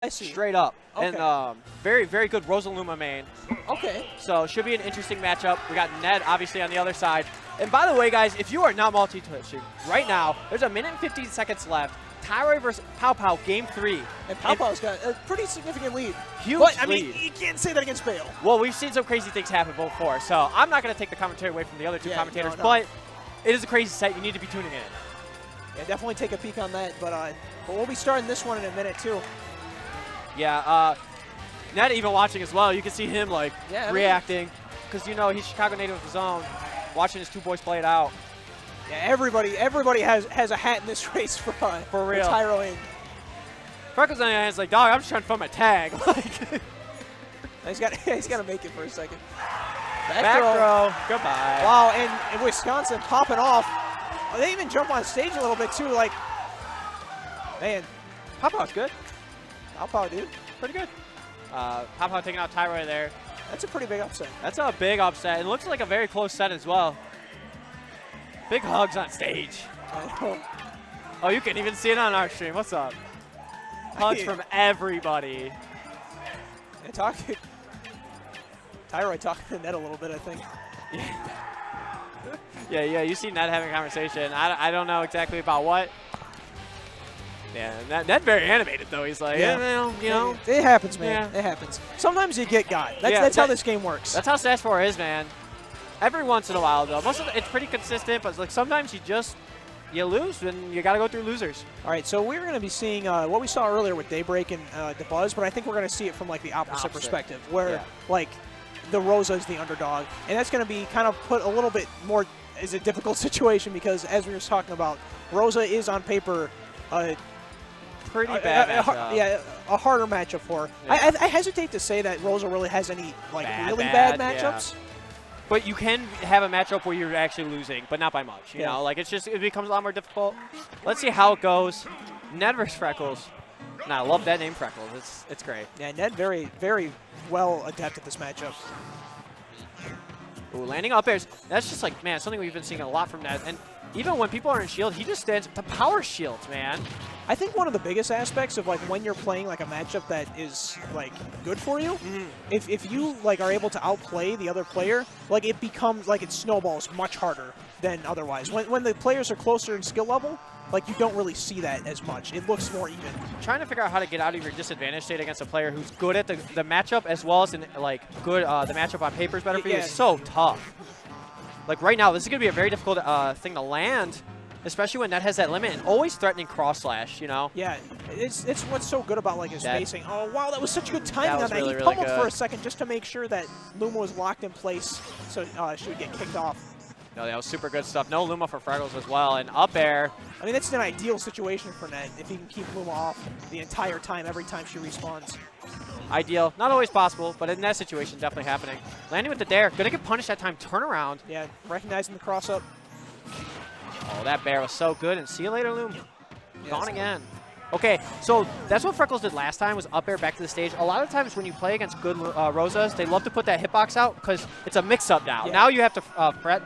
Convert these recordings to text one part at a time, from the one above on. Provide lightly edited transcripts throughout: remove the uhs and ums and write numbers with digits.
I see. Straight up. Okay. And very, very good Rosalina main. Okay. So should be an interesting matchup. We got Ned obviously on the other side. And by the way, guys, if you are not multi-twitching right now, there's a minute and 15 seconds left. Tyroy versus Pow Pow, game 3. And Pow Pow's got a pretty significant lead. Huge but, I lead. mean, you can't say that against Bale. Well, we've seen some crazy things happen before, so I'm not going to take the commentary away from the other two commentators, but it is a crazy set. You need to be tuning in. Yeah, definitely take a peek on that, but we'll be starting this one in a minute, too. Yeah, Ned even watching as well. You can see him, like, reacting, because, you know, he's Chicago native of his own, watching his two boys play it out. Yeah, everybody has a hat in this race for real. Tyroy. Freckles on the hand is like, dog, I'm just trying to find my tag. he's got to make it for a second. Back throw. Goodbye. Wow, and Wisconsin popping off. Oh, they even jump on stage a little bit too. Like, man, Pow Pow's good. Pow Pow, dude, pretty good. Pow Pow taking out Tyroy there. That's a pretty big upset. That's a big upset. It looks like a very close set as well. Big hugs on stage. Oh, you can even see it on our stream. What's up? Hugs from everybody. Yeah, Tyroy talking to Ned a little bit, I think. Yeah, you see Ned having a conversation. I don't know exactly about what. Yeah, Ned very animated, though. He's like, yeah, you know. It happens, man. Yeah. It happens. Sometimes you get got. That's how this game works. That's how Smash 4 is, man. Every once in a while, though. Most of it's pretty consistent, but like sometimes you lose, and you got to go through losers. All right, so we're going to be seeing what we saw earlier with Daybreak and the Buzz, but I think we're going to see it from like the opposite perspective, where like the Rosa is the underdog, and that's going to be kind of put a little bit more as a difficult situation because, as we were talking about, Rosa is on paper pretty bad matchup. A harder matchup for her. Yeah. I hesitate to say that Rosa really has any like really bad matchups. Yeah. But you can have a matchup where you're actually losing, but not by much. You know, like it becomes a lot more difficult. Let's see how it goes. Ned versus Freckles. Nah, I love that name, Freckles. It's great. Yeah, Ned very, very well adept at this matchup. Ooh, landing up airs. That's just like, man, something we've been seeing a lot from Ned. And even when people are in shield, he just stands the power shields, man. I think one of the biggest aspects of like when you're playing like a matchup that is like good for you, if you like are able to outplay the other player, like it becomes like it snowballs much harder than otherwise. When the players are closer in skill level, like you don't really see that as much. It looks more even. Trying to figure out how to get out of your disadvantage state against a player who's good at the matchup as well as like good the matchup on paper is better for you is so tough. Like right now, this is gonna be a very difficult thing to land. Especially when Ned has that limit and always threatening cross slash, you know? Yeah, it's what's so good about like his spacing. Oh, wow, that was such good timing on that. Really, he pummeled for a second just to make sure that Luma was locked in place so she would get kicked off. No, that was super good stuff. No Luma for Freckles as well. And up air. I mean, that's an ideal situation for Ned if he can keep Luma off the entire time, every time she respawns. Ideal. Not always possible, but in that situation, definitely happening. Landing with the dare. Gonna get punished that time. Turnaround. Yeah, recognizing the cross up. Oh, that bear was so good. And see you later, Loom. Gone again. Okay, so that's what Freckles did last time, was up air back to the stage. A lot of times when you play against good Rosas, they love to put that hitbox out because it's a mix-up now. Yeah. Now you have to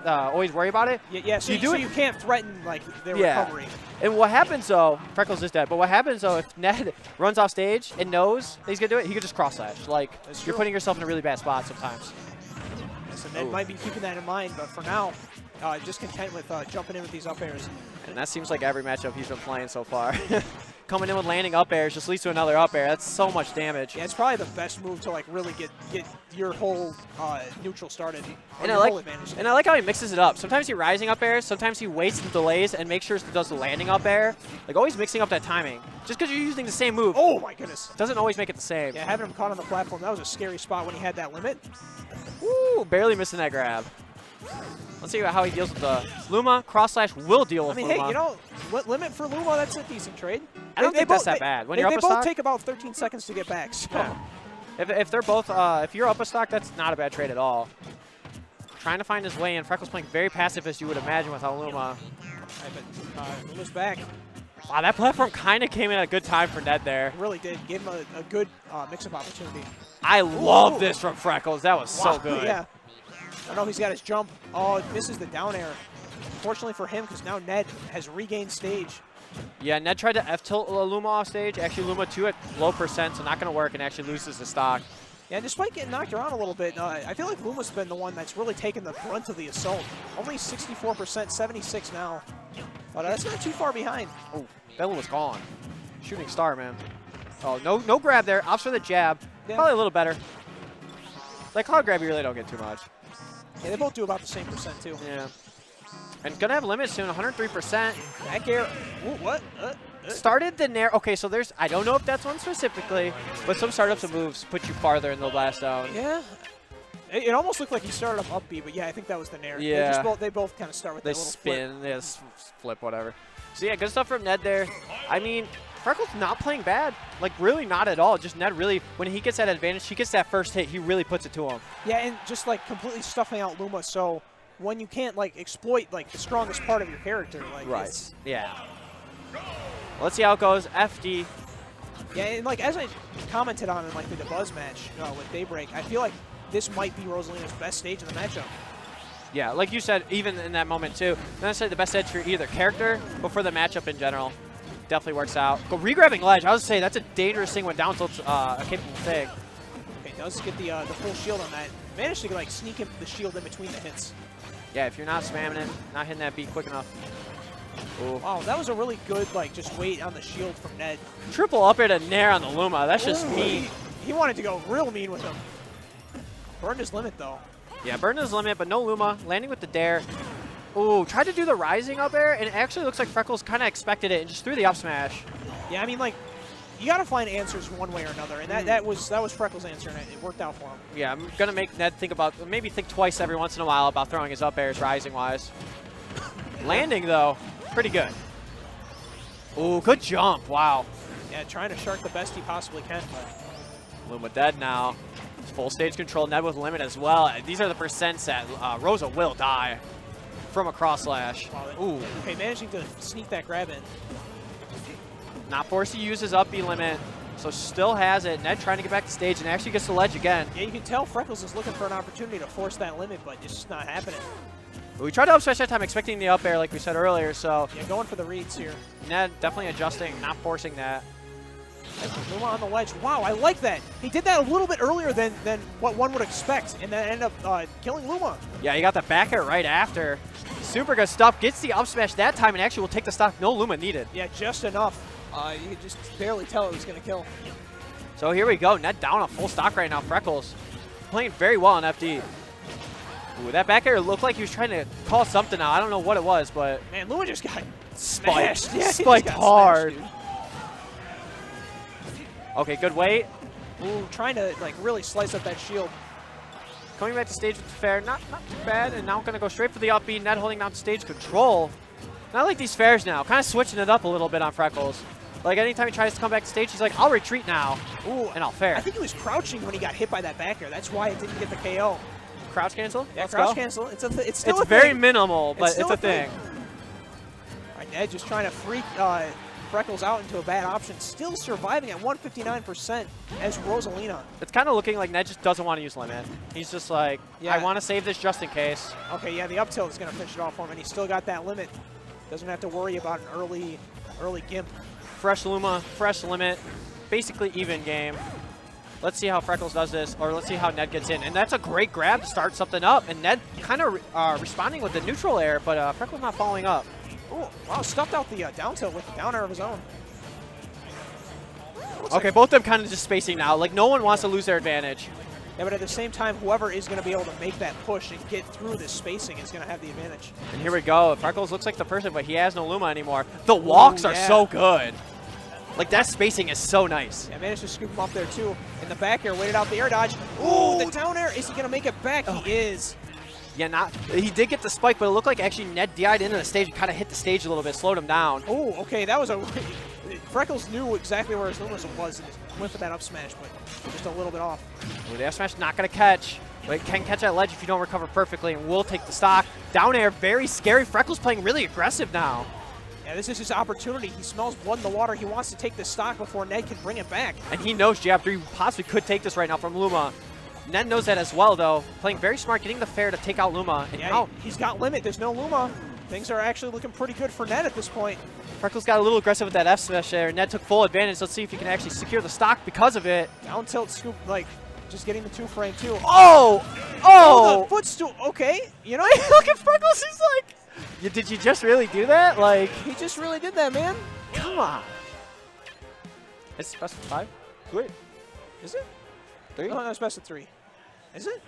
always worry about it. Yeah, so you can't threaten like their recovery. And what happens, though, Freckles is dead, but what happens, though, if Ned runs off stage and knows he's going to do it, he could just cross-slash. Like, you're putting yourself in a really bad spot sometimes. Yeah, so Ned might be keeping that in mind, but for now, just content with jumping in with these up airs. And that seems like every matchup he's been playing so far. Coming in with landing up airs just leads to another up air. That's so much damage. Yeah, it's probably the best move to like really get your whole neutral started. And I like how he mixes it up. Sometimes he rising up airs, sometimes he waits and delays and makes sure he does the landing up air. Like always mixing up that timing. Just because you're using the same move. Oh my goodness. Doesn't always make it the same. Yeah, having him caught on the platform, that was a scary spot when he had that limit. Ooh, barely missing that grab. Let's see how he deals with the Luma. Cross slash will deal with Luma. Hey, you know, limit for Luma, that's a decent trade. I don't think that's that bad. When you're up a stock, they both take about 13 seconds to get back. So. Yeah. If they're both, if you're up a stock, that's not a bad trade at all. Trying to find his way in. Freckles playing very passive as you would imagine without Luma. Luma's back. Wow, that platform kind of came in at a good time for Ned there. It really did. Gave him a good mix-up opportunity. I love this from Freckles. That was so good. Yeah. I know he's got his jump. Oh, it misses the down air. Fortunately for him, because now Ned has regained stage. Yeah, Ned tried to F-tilt Luma off stage. Actually, Luma 2 at low percent, so not going to work, and actually loses the stock. Yeah, despite getting knocked around a little bit, I feel like Luma's been the one that's really taken the brunt of the assault. Only 64%, 76 now. But that's not too far behind. Oh, Bella was gone. Shooting star, man. Oh, no grab there. Opts for the jab. Yeah. Probably a little better. Like cloud grab, you really don't get too much. Yeah, they both do about the same percent, too. Yeah. And gonna have limits soon, 103%. Back air. Ooh, what? Started the Nair. Okay, so there's, I don't know if that's one specifically, but some startups and moves put you farther in the blast zone. Yeah. It almost looked like he started up upbeat, but yeah, I think that was the Nair. Yeah. They both kind of start with They that little spin, flip. they flip, whatever. So yeah, good stuff from Ned there. I mean, Freckles not playing bad. Like, really not at all. Just Ned really, when he gets that advantage, he gets that first hit, he really puts it to him. Yeah, and just like completely stuffing out Luma, so when you can't like exploit like the strongest part of your character, like it's, Yeah. Let's see how it goes. FD. yeah, and like as I commented on in like the Buzz match with Daybreak, I feel like this might be Rosalina's best stage in the matchup. Yeah, like you said, even in that moment too, not necessarily the best stage for either character, but for the matchup in general. Definitely works out. Go re-grabbing ledge. I was say that's a dangerous thing when down tilt's a capable thing. Okay, does get the full shield on that. Managed to like sneak in the shield in between the hits. Yeah, if you're not spamming it, not hitting that beat quick enough. Ooh. Wow, that was a really good like just wait on the shield from Ned. Triple up air to Nair on the Luma. That's just Ooh, mean. He wanted to go real mean with him. Burned his limit though. Yeah, burned his limit, but no Luma. Landing with the dare. Ooh, tried to do the rising up air, and it actually looks like Freckles kind of expected it and just threw the up smash. Yeah, I mean like you got to find answers one way or another, and that was Freckles' answer, and it worked out for him. Yeah, I'm gonna make Ned think twice every once in a while about throwing his up airs rising wise. Landing though, pretty good. Ooh, good jump! Wow. Yeah, trying to shark the best he possibly can, but Luma dead now. Full stage control. Ned with limit as well. These are the percents that Rosa will die from a cross slash. wow, Ooh. Okay, managing to sneak that grab in. Not forced to use his up B limit, so still has it. Ned trying to get back to stage and actually gets the ledge again. Yeah, you can tell Freckles is looking for an opportunity to force that limit, but it's just not happening. But we tried to up smash that time, expecting the up air like we said earlier, so Yeah, going for the reads here. Ned definitely adjusting, not forcing that. Luma on the ledge. Wow, I like that. He did that a little bit earlier than what one would expect, and then ended up killing Luma. Yeah, he got the back air right after. Super good stuff. Gets the up smash that time and actually will take the stock. No Luma needed. Yeah, just enough. You could just barely tell it was going to kill. So here we go. Ned down on full stock right now. Freckles playing very well on FD. Ooh, that back air looked like he was trying to call something out. I don't know what it was, but Man, Luma just got spiked. smashed. Yeah, he Spiked just got hard. smashed, Okay, good weight. dude. Ooh, trying to like really slice up that shield. Coming back to stage with the fair. Not too bad. And now going to go straight for the up B. Ned holding down stage control. Not like these fairs now. Kind of switching it up a little bit on Freckles. Like anytime he tries to come back to stage, he's like, I'll retreat now. Ooh, And I'll fair. I think he was crouching when he got hit by that back air. That's why it didn't get the KO. Crouch cancel? Yeah, Let's crouch go. cancel. It's still It's a very thing. minimal, but it's still a thing. All right, Ned just trying to freak Freckles out into a bad option. Still surviving at 159% as Rosalina. It's kind of looking like Ned just doesn't want to use limit. He's just like, Yeah. I want to save this just in case. Okay, yeah, the up tilt is going to finish it off for him, and he's still got that limit. Doesn't have to worry about an early gimp. Fresh Luma, fresh limit, basically even game. Let's see how Freckles does this, or let's see how Ned gets in. And that's a great grab to start something up. And Ned kind of responding with the neutral air, but Freckles not following up. Oh, wow, stuffed out the down tilt with the down air of his own. Okay, both of them kind of just spacing now. Like, no one wants to lose their advantage. Yeah, but at the same time, whoever is going to be able to make that push and get through this spacing is going to have the advantage. And here we go. Freckles looks like the person, but he has no Luma anymore. The walks are yeah. so good. Like, that spacing is so nice. Yeah, managed to scoop him up there, too. In the back air, waited out the air dodge. Ooh, the down air. Is he going to make it back? He is. Yeah, he did get the spike, but it looked like actually Ned DI'd into the stage and kind of hit the stage a little bit, slowed him down. Oh, okay, that was a... Freckles knew exactly where his Luma was and went for that up smash, but just a little bit off. Ooh, the F smash not going to catch. But it can catch that ledge if you don't recover perfectly, and will take the stock. Down air, very scary. Freckles playing really aggressive now. Yeah, this is his opportunity. He smells blood in the water. He wants to take the stock before Ned can bring it back. And he knows Jab 3 possibly could take this right now from Luma. Ned knows that as well, though. Playing very smart, getting the fair to take out Luma. And Yeah, now he's got limit. There's no Luma. Things are actually looking pretty good for Ned at this point. Freckles got a little aggressive with that F smash there. Ned took full advantage. Let's see if he can actually secure the stock because of it. Down tilt scoop, like, just getting the 2-frame too. Oh! Oh, the Oh! footstool. Okay, you know, Look at Freckles. He's like, did you just really do that? Like, he just really did that, man. come on. It's best of 5? Wait. Is it? 3? No, it's best of 3. Is it?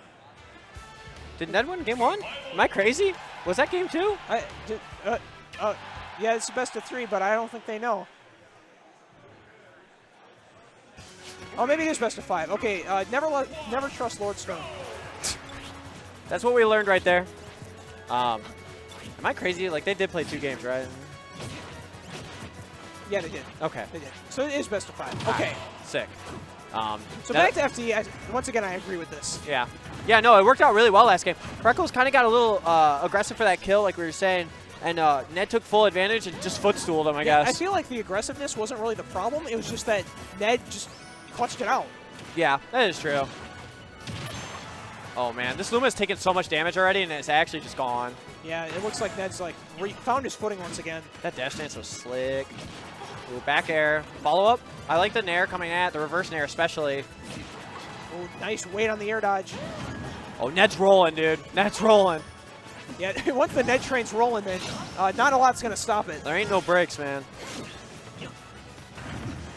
Did Ned win game 1? Am I crazy? Was that game 2? Yeah, it's best of 3, but I don't think they know. Oh, maybe it is best of 5. Okay, never trust Lord Stone. That's what we learned right there. Am I crazy? Like, they did play 2 games, right? Yeah, they did. Okay. They did. So it is best of 5. All Okay. right. Sick. So back to FD. Once again, I agree with this. Yeah. Yeah, no, it worked out really well last game. Freckles kind of got a little aggressive for that kill, like we were saying, and Ned took full advantage and just footstooled him, I guess. I feel like the aggressiveness wasn't really the problem. It was just that Ned just clutched it out. Yeah, that is true. Oh, man. This Luma's taken so much damage already, and it's actually just gone. Yeah, it looks like Ned's like found his footing once again. That dash dance was slick. Ooh, back air. Follow up. I like the nair coming at, the reverse nair especially. Oh, nice weight on the air dodge. Oh, Ned's rolling, dude. Ned's rolling. Yeah, once the Ned train's rolling, then not a lot's going to stop it. There ain't no breaks, man.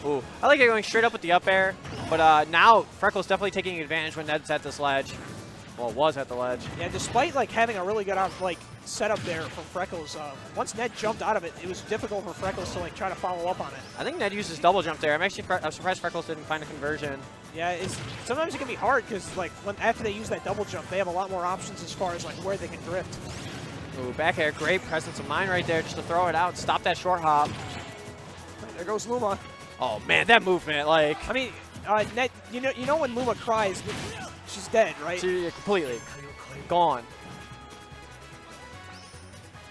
Ooh, I like it going straight up with the up air, but now Freckles definitely taking advantage when Ned's at this ledge. Well, was at the ledge. Yeah, despite like having a really good setup there from Freckles, once Ned jumped out of it, it was difficult for Freckles to like try to follow up on it. I think Ned uses double jump there. I'm surprised Freckles didn't find a conversion. Yeah, sometimes it can be hard because like after they use that double jump, they have a lot more options as far as like where they can drift. Ooh, back air, great presence of mind right there just to throw it out, stop that short hop. There goes Luma. Oh man, that movement, like. I mean, Ned, you know when Luma cries, she's dead, right? She's completely gone.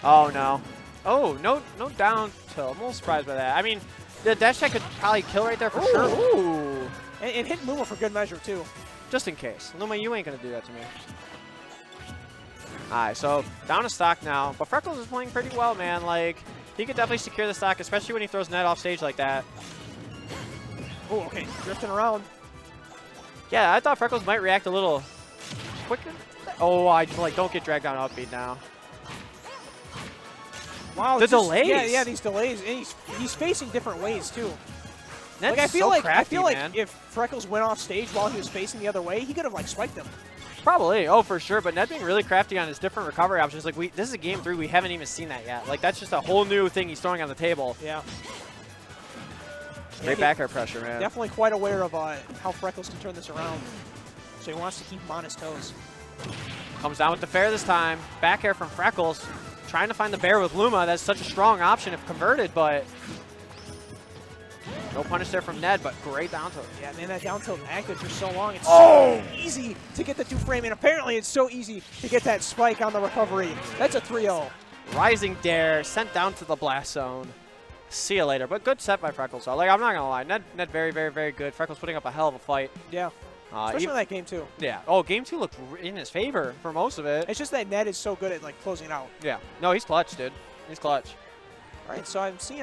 Oh no. Oh, no down tilt. I'm a little surprised by that. I mean, the dash tech could probably kill right there for sure. Ooh. And hit Luma for good measure too. Just in case. Luma, you ain't gonna do that to me. Alright, so down to stock now. But Freckles is playing pretty well, man. Like, he could definitely secure the stock, especially when he throws Ned off stage like that. Oh, okay. Drifting around. Yeah, I thought Freckles might react a little quicker. Oh, I like don't get dragged down upbeat now. Wow, the delays. Yeah, these delays. And he's facing different ways too. Ned's like I feel like crafty, man. if Freckles went off stage while he was facing the other way, he could have like spiked him. Probably, oh for sure. But Ned being really crafty on his different recovery options. Like this is a game 3, we haven't even seen that yet. Like that's just a whole new thing he's throwing on the table. Yeah. Great back air pressure, man. Definitely quite aware of how Freckles can turn this around. So he wants to keep him on his toes. Comes down with the fair this time. Back air from Freckles. Trying to find the bear with Luma. That's such a strong option if converted, but no punish there from Ned, but great down tilt. Yeah, man, that down tilt active for so long. It's so easy to get the 2-frame, and apparently it's so easy to get that spike on the recovery. That's a 3-0. Rising dare, sent down to the blast zone. See you later, but good set by Freckles. So, like, I'm not going to lie. Ned very, very, very good. Freckles putting up a hell of a fight. Yeah. Especially in that game, too. Yeah. Oh, game 2 looked in his favor for most of it. It's just that Ned is so good at, like, closing it out. Yeah. No, he's clutch, dude. He's clutch. All right, so I'm seeing